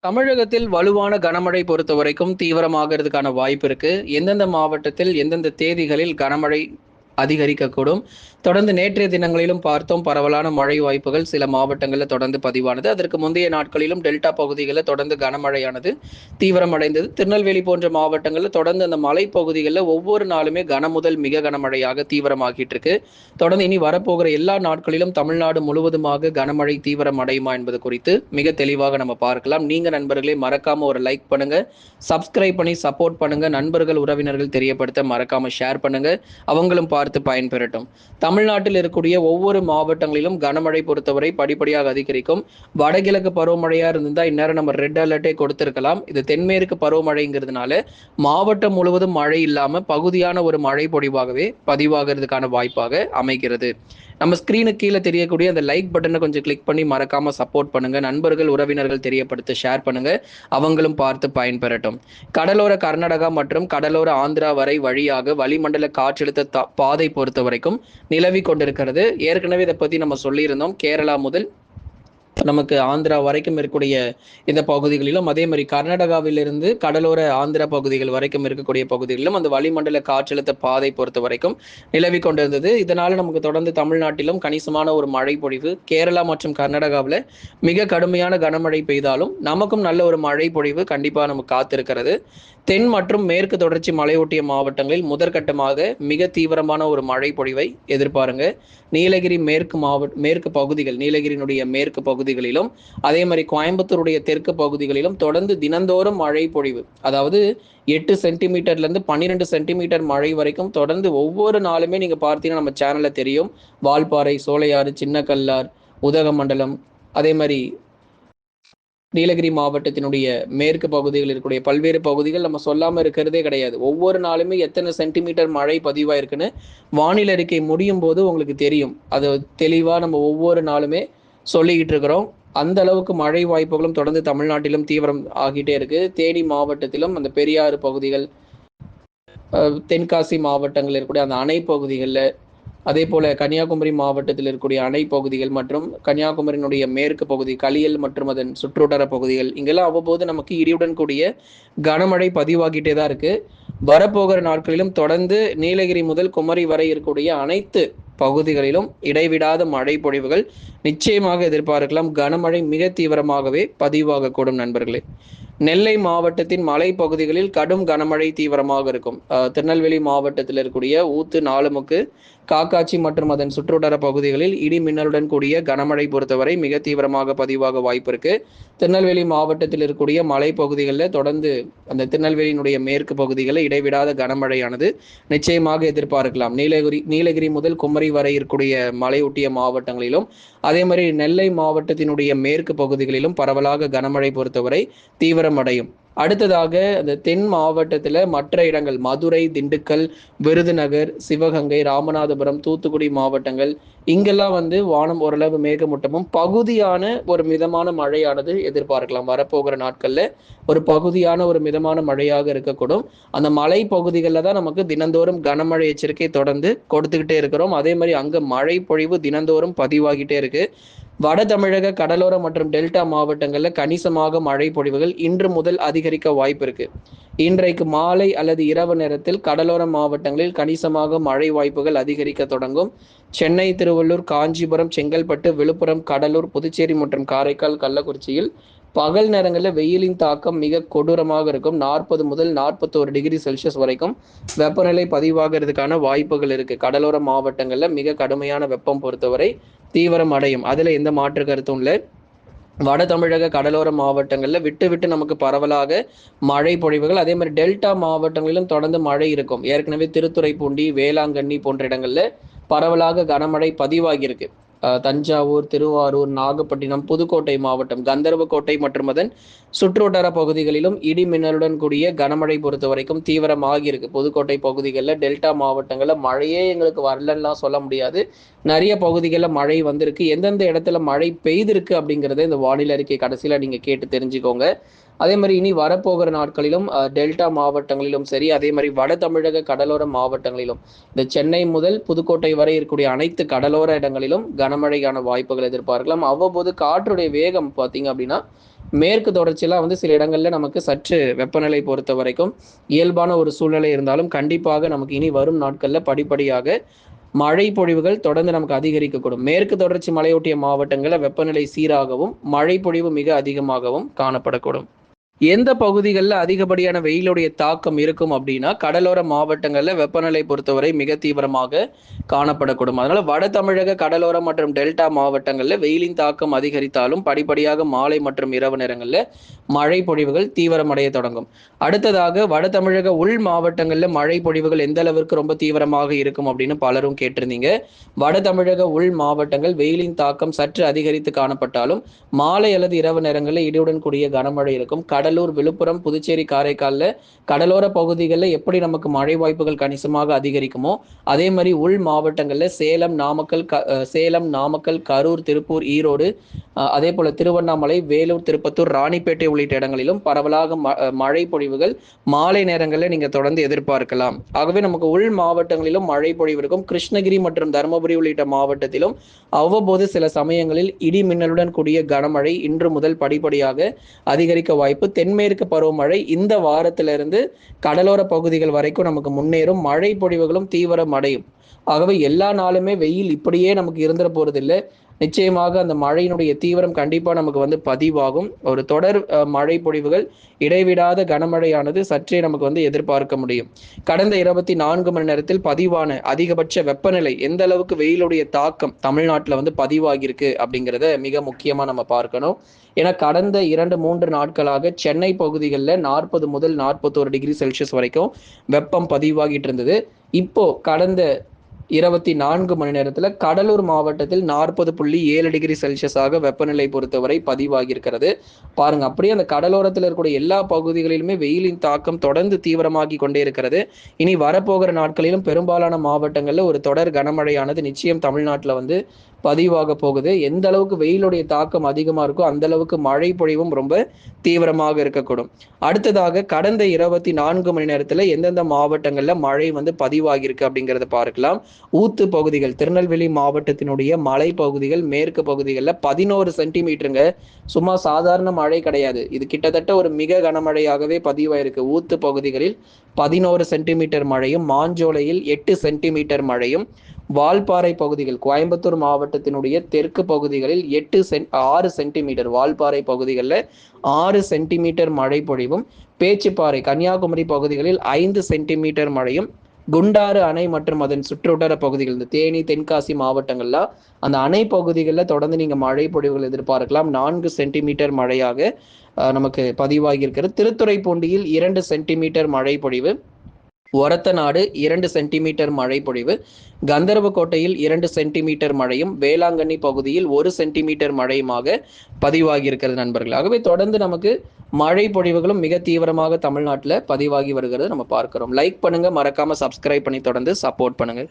தமிழகத்தில் வலுவான கனமழை பொறுத்தவரைக்கும் தீவிரமாகறதுக்கான வாய்ப்பு இருக்கு. எந்தெந்த மாவட்டத்தில், எந்தெந்த தேதிகளில் கனமழை அதிகரிக்கக்கூடும். தொடர்ந்து நேற்றைய தினங்களிலும் பார்த்தோம் பரவலான மழை வாய்ப்புகள் சில மாவட்டங்கள்ல தொடர்ந்து பதிவானது. அதற்கு முந்தைய நாட்களிலும் டெல்டா பகுதிகள்ல தொடர்ந்து கனமழையானது தீவிரமடைந்தது. திருநெல்வேலி போன்ற மாவட்டங்கள்ல தொடர்ந்து அந்த மலைப்பகுதிகள்ல ஒவ்வொரு நாளுமே கனமுதல் மிக கனமழையாக தீவிரமாகிட்டு இருக்கு. தொடர்ந்து இனி வரப்போகிற எல்லா நாட்களிலும் தமிழ்நாடு முழுவதுமாக கனமழை தீவிரம் அடையுமா என்பது குறித்து மிக தெளிவாக நம்ம பார்க்கலாம். நீங்க நண்பர்களே மறக்காம ஒரு லைக் பண்ணுங்க, சப்ஸ்கிரைப் பண்ணி சப்போர்ட் பண்ணுங்க, நண்பர்கள் உறவினர்கள் தெரியப்படுத்த மறக்காம ஷேர் பண்ணுங்க, அவங்களும் பார்த்து பயன்பெறட்டும். தமிழ்நாட்டில் இருக்கக்கூடிய ஒவ்வொரு மாவட்டங்களிலும் கனமழை பொறுத்தவரை படிப்படியாக அதிகரிக்கும். வடகிழக்கு பருவமழையா இருந்தா இந்நேரம் நம்ம ரெட் அலர்ட்டே கொடுத்திருக்கலாம். இது தென்மேற்கு பருவமழைங்கிறதுனால மாவட்டம் முழுவதும் மழை இல்லாம பகுதியான ஒரு மழை பொழிவாகவே பதிவாகிறதுக்கான வாய்ப்பாக அமைகிறது. நம்ம ஸ்கிரீனுக்கு கீழே தெரியக்கூடிய அந்த லைக் பட்டனை கொஞ்சம் கிளிக் பண்ணி மறக்காம சப்போர்ட் பண்ணுங்க, நண்பர்கள் உறவினர்கள் தெரியப்படுத்த ஷேர் பண்ணுங்க, அவங்களும் பார்த்து பயன்பெறட்டும். கடலோர கர்நாடகா மற்றும் கடலோர ஆந்திரா வரை வழியாக வளிமண்டல காற்றழுத்த பாதை பொறுத்த வரைக்கும் நிலவி கொண்டிருக்கிறது. ஏற்கனவே இதை பத்தி நம்ம சொல்லியிருந்தோம். கேரளா முதல் நமக்கு ஆந்திரா வரைக்கும் இருக்கக்கூடிய இந்த பகுதிகளிலும், அதே மாதிரி கர்நாடகாவிலிருந்து கடலோர ஆந்திரா பகுதிகள் வரைக்கும் இருக்கக்கூடிய பகுதிகளிலும் அந்த வளிமண்டல காற்றழுத்த பாதை பொறுத்த வரைக்கும் நிலவி கொண்டிருந்தது. இதனால நமக்கு தொடர்ந்து தமிழ்நாட்டிலும் கணிசமான ஒரு மழை பொழிவு, கேரளா மற்றும் கர்நாடகாவில் மிக கடுமையான கனமழை பெய்தாலும் நமக்கும் நல்ல ஒரு மழை பொழிவு கண்டிப்பாக நமக்கு காத்திருக்கிறது. தென் மற்றும் மேற்கு தொடர்ச்சி மலையொட்டிய மாவட்டங்களில் முதற்கட்டமாக மிக தீவிரமான ஒரு மழை பொழிவை எதிர்பாருங்க. நீலகிரி மேற்கு பகுதிகள், நீலகிரியினுடைய மேற்கு பகுதிகளிலும் அதே மாதிரி கோயம்புத்தூருடைய தெற்கு பகுதிகளிலும் தொடர்ந்து தினந்தோறும் மழை பொழிவு, அதாவது 8 சென்டிமீட்டர்ல இருந்து 12 சென்டிமீட்டர் மழை வரைக்கும் தொடர்ந்து ஒவ்வொரு நாளுமே நீங்க பார்த்தீங்கன்னா நம்ம சேனல்ல தெரியும். வால்பாறை, சோலையாறு, சின்ன கல்லார், உதகமண்டலம், அதே மாதிரி நீலகிரி மாவட்டத்தினுடைய மேற்கு பகுதிகளில் இருக்கக்கூடிய பல்வேறு பகுதிகள் நம்ம சொல்லாம இருக்கிறதே கிடையாது. ஒவ்வொரு நாளுமே எத்தனை சென்டிமீட்டர் மழை பதிவாயிருக்குன்னு வானிலை அறிக்கை முடியும் போது உங்களுக்கு தெரியும். அது தெளிவா நம்ம ஒவ்வொரு நாளுமே சொல்லிக்கிட்டு இருக்கிறோம். அந்த அளவுக்கு மழை வாய்ப்புகளும் தொடர்ந்து தமிழ்நாட்டிலும் தீவிரம் ஆகிட்டே இருக்கு. தேனி மாவட்டத்திலும் அந்த பெரியாறு பகுதிகள், தென்காசி மாவட்டங்கள் இருக்கக்கூடிய அந்த அணை பகுதிகளில், அதே போல கன்னியாகுமரி மாவட்டத்தில் இருக்கக்கூடிய அணை பகுதிகள் மற்றும் கன்னியாகுமரியினுடைய மேற்கு பகுதி களியல் மற்றும் அதன் சுற்றுவட்டார பகுதிகள், இங்கெல்லாம் அவ்வப்போது நமக்கு இடியுடன் கூடிய கனமழை பதிவாகிட்டே தான் இருக்கு. வரப்போகிற நாட்களிலும் தொடர்ந்து நீலகிரி முதல் குமரி வரை இருக்கக்கூடிய அனைத்து பகுதிகளிலும் இடைவிடாத மழை பொழிவுகள் நிச்சயமாக எதிர்பார்க்கலாம். கனமழை மிக தீவிரமாகவே பதிவாகக்கூடும் நண்பர்களே. நெல்லை மாவட்டத்தின் மலை பகுதிகளில் கடும் கனமழை தீவிரமாக இருக்கும். திருநெல்வேலி மாவட்டத்தில் இருக்கக்கூடிய ஊத்து, நாலுமுக்கு, காக்காட்சி மற்றும் அதன் சுற்றுவட்டார பகுதிகளில் இடி மின்னலுடன் கூடிய கனமழை பொறுத்தவரை மிக தீவிரமாக பதிவாக வாய்ப்பு இருக்கு. திருநெல்வேலி மாவட்டத்தில் இருக்கக்கூடிய மலை பகுதிகளில் தொடர்ந்து அந்த திருநெல்வேலியினுடைய மேற்கு பகுதிகளில் இடைவிடாத கனமழையானது நிச்சயமாக எதிர்பார்க்கலாம். நீலகிரி முதல் குமரி வரை இருக்கக்கூடிய மலையொட்டிய மாவட்டங்களிலும் அதே மாதிரி நெல்லை மாவட்டத்தினுடைய மேற்கு பகுதிகளிலும் பரவலாக கனமழை பொறுத்தவரை தீவிரமடையும். அடுத்ததாக அந்த தென் மாவட்டத்தில் மற்ற இடங்கள் மதுரை, திண்டுக்கல், விருதுநகர், சிவகங்கை, ராமநாதபுரம், தூத்துக்குடி மாவட்டங்கள், இங்கெல்லாம் வானம் ஓரளவு மேகமூட்டமும் பகுதியான ஒரு மிதமான மழையானது எதிர்பார்க்கலாம். வரப்போகிற நாட்கள்ல ஒரு பகுதியான ஒரு மிதமான மழையாக இருக்கக்கூடும். அந்த மலை பகுதிகளில் தான் நமக்கு தினந்தோறும் கனமழை எச்சரிக்கை தொடர்ந்து கொடுத்துக்கிட்டே இருக்கிறோம். அதே மாதிரி அங்க மழை பொழிவு தினந்தோறும் பதிவாகிட்டே இருக்கு. வட தமிழக கடலோர மற்றும் டெல்டா மாவட்டங்கள்ல கணிசமாக மழை பொழிவுகள் இன்று முதல் அதிகரிக்க வாய்ப்பு இருக்கு. இன்றைக்கு மாலை அல்லது இரவு நேரத்தில் கடலோர மாவட்டங்களில் கணிசமாக மழை வாய்ப்புகள் அதிகரிக்க தொடங்கும். சென்னை, திருவள்ளூர், காஞ்சிபுரம், செங்கல்பட்டு, விழுப்புரம், கடலூர், புதுச்சேரி மற்றும் காரைக்கால், கள்ளக்குறிச்சியில் பகல் நேரங்களில் வெயிலின் தாக்கம் மிக கொடூரமாக இருக்கும். 40 முதல் 41 டிகிரி செல்சியஸ் வரைக்கும் வெப்பநிலை பதிவாகிறதுக்கான வாய்ப்புகள் இருக்கு. கடலோர மாவட்டங்கள்ல மிக கடுமையான வெப்பம் பொறுத்தவரை தீவிரம் அடையும். அதுல எந்த மாற்று கருத்தும் இல்லை. வட தமிழக கடலோர மாவட்டங்கள்ல விட்டு விட்டு நமக்கு பரவலாக மழை பொழிவுகள், அதே மாதிரி டெல்டா மாவட்டங்களிலும் தொடர்ந்து மழை இருக்கும். ஏற்கனவே திருத்துறைப்பூண்டி, வேளாங்கண்ணி போன்ற இடங்கள்ல பரவலாக கனமழை பதிவாகி இருக்கு. தஞ்சாவூர், திருவாரூர், நாகப்பட்டினம், புதுக்கோட்டை மாவட்டம், கந்தர்வக்கோட்டை மற்றும் அதன் சுற்றுவட்டார பகுதிகளிலும் இடி மின்னலுடன் கூடிய கனமழை பொறுத்த வரைக்கும் தீவிரமாகி இருக்கு. புதுக்கோட்டை பகுதிகளில், டெல்டா மாவட்டங்களில் மழையே எங்களுக்கு வரலன்னா சொல்ல முடியாது. நிறைய பகுதிகளில் மழை வந்திருக்கு. எந்தெந்த இடத்துல மழை பெய்திருக்கு அப்படிங்கிறத இந்த வானிலை அறிக்கை கடைசியில் நீங்க கேட்டு தெரிஞ்சுக்கோங்க. அதே மாதிரி இனி வரப்போகிற நாட்களிலும் டெல்டா மாவட்டங்களிலும் சரி, அதே மாதிரி வட தமிழக கடலோர மாவட்டங்களிலும் இந்த சென்னை முதல் புதுக்கோட்டை வரை இருக்கக்கூடிய அனைத்து கடலோர இடங்களிலும் கனமழைக்கான வாய்ப்புகள் எதிர்பார்க்கலாம். அவ்வப்போது காற்றுடைய வேகம் பார்த்தீங்க அப்படின்னா மேற்கு தொடர்ச்சியெல்லாம் வந்து சில இடங்கள்ல நமக்கு சற்று வெப்பநிலை பொறுத்த வரைக்கும் இயல்பான ஒரு சூழ்நிலை இருந்தாலும் கண்டிப்பாக நமக்கு இனி வரும் நாட்கள்ல படிப்படியாக மழை பொழிவுகள் தொடர்ந்து நமக்கு அதிகரிக்கக்கூடும். மேற்கு தொடர்ச்சி மலையொட்டிய மாவட்டங்களில் வெப்பநிலை சீராகவும் மழை பொழிவு மிக அதிகமாகவும் காணப்படக்கூடும். எந்த பகுதிகளில் அதிகப்படியான வெயிலுடைய தாக்கம் இருக்கும் அப்படின்னா கடலோர மாவட்டங்களில் வெப்பநிலை பொறுத்தவரை மிக தீவிரமாக காணப்படக்கூடும். அதனால வட தமிழக கடலோரம் மற்றும் டெல்டா மாவட்டங்களில் வெயிலின் தாக்கம் அதிகரித்தாலும் படிப்படியாக மாலை மற்றும் இரவு நேரங்களில் மழை பொழிவுகள் தீவிரமடைய தொடங்கும். அடுத்ததாக வட தமிழக உள் மாவட்டங்களில் மழை பொழிவுகள் எந்த அளவிற்கு ரொம்ப தீவிரமாக இருக்கும் அப்படின்னு பலரும் கேட்டிருந்தீங்க. வட தமிழக உள் மாவட்டங்கள் வெயிலின் தாக்கம் சற்று அதிகரித்து காணப்பட்டாலும் மாலை அல்லது இரவு நேரங்களில் இடியுடன் கூடிய கனமழை இருக்கும். கடலூர், விழுப்புரம், புதுச்சேரி, காரைக்காலில் கடலோர பகுதிகளில் எப்படி நமக்கு மழை வாய்ப்புகள் கணிசமாக அதிகரிக்குமோ அதே மாதிரி உள் மாவட்டங்களில் சேலம், நாமக்கல், கரூர், திருப்பூர், ஈரோடு, அதே போல திருவண்ணாமலை, வேலூர், திருப்பத்தூர், ராணிப்பேட்டை உள்ளிட்ட இடங்களிலும் பரவலாக மழை பொழிவுகள் மாலை நேரங்களில் நீங்க தொடர்ந்து எதிர்பார்க்கலாம். ஆகவே நமக்கு உள் மாவட்டங்களிலும் மழை பொழிவு இருக்கும். கிருஷ்ணகிரி மற்றும் தருமபுரி உள்ளிட்ட மாவட்டத்திலும் அவ்வப்போது சில சமயங்களில் இடி மின்னலுடன் கூடிய கனமழை இன்று முதல் படிப்படியாக அதிகரிக்க வாய்ப்பு. தென்மேற்கு பருவமழை இந்த வாரத்திலிருந்து கடலோர பகுதிகள் வரைக்கும் நமக்கு முன்னேறும். மழை பொழிவுகளும் தீவிரம் அடையும். ஆகவே எல்லா நாளுமே வெயில் இப்படியே நமக்கு இருந்துட போறதில்லை. நிச்சயமாக அந்த மழையினுடைய தீவிரம் கண்டிப்பா நமக்கு வந்து பதிவாகும். ஒரு தொடர் மழை பொழிவுகள், இடைவிடாத கனமழையானது சற்றே நமக்கு வந்து எதிர்பார்க்க முடியும். கடந்த 24 மணி நேரத்தில் பதிவான அதிகபட்ச வெப்பநிலை எந்த அளவுக்கு வெயிலுடைய தாக்கம் தமிழ்நாட்டில் வந்து பதிவாகியிருக்கு அப்படிங்கிறத மிக முக்கியமா நம்ம பார்க்கணும். ஏன்னா கடந்த 2-3 நாட்களாக சென்னை பகுதிகளில் 40 முதல் 41 டிகிரி செல்சியஸ் வரைக்கும் வெப்பம் பதிவாகிட்டு இருந்தது. இப்போ கடந்த 24 மணி நேரத்தில் கடலூர் மாவட்டத்தில் 40.7 டிகிரி செல்சியஸாக வெப்பநிலை பொறுத்தவரை பதிவாகி இருக்கிறது. பாருங்க, அப்படியே அந்த கடலோரத்தில் இருக்கக்கூடிய எல்லா பகுதிகளிலுமே வெயிலின் தாக்கம் தொடர்ந்து தீவிரமாகி கொண்டே இருக்கிறது. இனி வரப்போகிற நாட்களிலும் பெரும்பாலான மாவட்டங்களில் ஒரு தொடர் கனமழையானது நிச்சயம் தமிழ்நாட்டில் வந்து பதிவாக போகுது. எந்த அளவுக்கு வெயிலுடைய தாக்கம் அதிகமாக இருக்கோ அந்த அளவுக்கு மழை பொழிவும் ரொம்ப தீவிரமாக இருக்கக்கூடும். அடுத்ததாக கடந்த 24 மணி நேரத்தில் எந்தெந்த மாவட்டங்களில் மழை வந்து பதிவாகியிருக்கு அப்படிங்கிறத பார்க்கலாம். ஊத்து பகுதிகள், திருநெல்வேலி மாவட்டத்தினுடைய மலை பகுதிகள், மேற்கு பகுதிகளில் 11 சென்டிமீட்டருங்க. சும்மா சாதாரண மழை கிடையாது, இது கிட்டத்தட்ட ஒரு மிக கனமழையாகவே பதிவாயிருக்கு. ஊத்து பகுதிகளில் 11 சென்டிமீட்டர் மழையும், மாஞ்சோலையில் 8 சென்டிமீட்டர் மழையும், வால்பாறை பகுதிகள் கோயம்புத்தூர் மாவட்டத்தினுடைய தெற்கு பகுதிகளில் 6 சென்டிமீட்டர், வால்பாறை பகுதிகளில் 6 சென்டிமீட்டர் மழை பொழிவும், பேச்சுப்பாறை கன்னியாகுமரி பகுதிகளில் 5 சென்டிமீட்டர் மழையும், குண்டாறு அணை மற்றும் அதன் சுற்றுவட்டார பகுதிகள் இந்த தேனி, தென்காசி மாவட்டங்கள்ல அந்த அணை பகுதிகளில் தொடர்ந்து நீங்க மழை பொழிவுகள் எதிர்பார்க்கலாம். 4 சென்டிமீட்டர் மழையாக நமக்கு பதிவாகி இருக்கிறது. திருத்துறைப்பூண்டியில் 2 சென்டிமீட்டர் மழை பொழிவு, ஒரத்தநாடு 2 சென்டிமீட்டர் மழை பொழிவு, கந்தர்வக்கோட்டையில் 2 சென்டிமீட்டர் மழையும், வேளாங்கண்ணி பகுதியில் 1 சென்டிமீட்டர் மழையுமாக பதிவாகி இருக்கிறது நண்பர்கள். ஆகவே தொடர்ந்து நமக்கு மழை பொழிவுகளும் மிக தீவிரமாக தமிழ்நாட்டில் பதிவாகி வருகிறது நம்ம பார்க்கிறோம். லைக் பண்ணுங்க, மறக்காம சப்ஸ்கிரைப் பண்ணி தொடர்ந்து சப்போர்ட் பண்ணுங்க.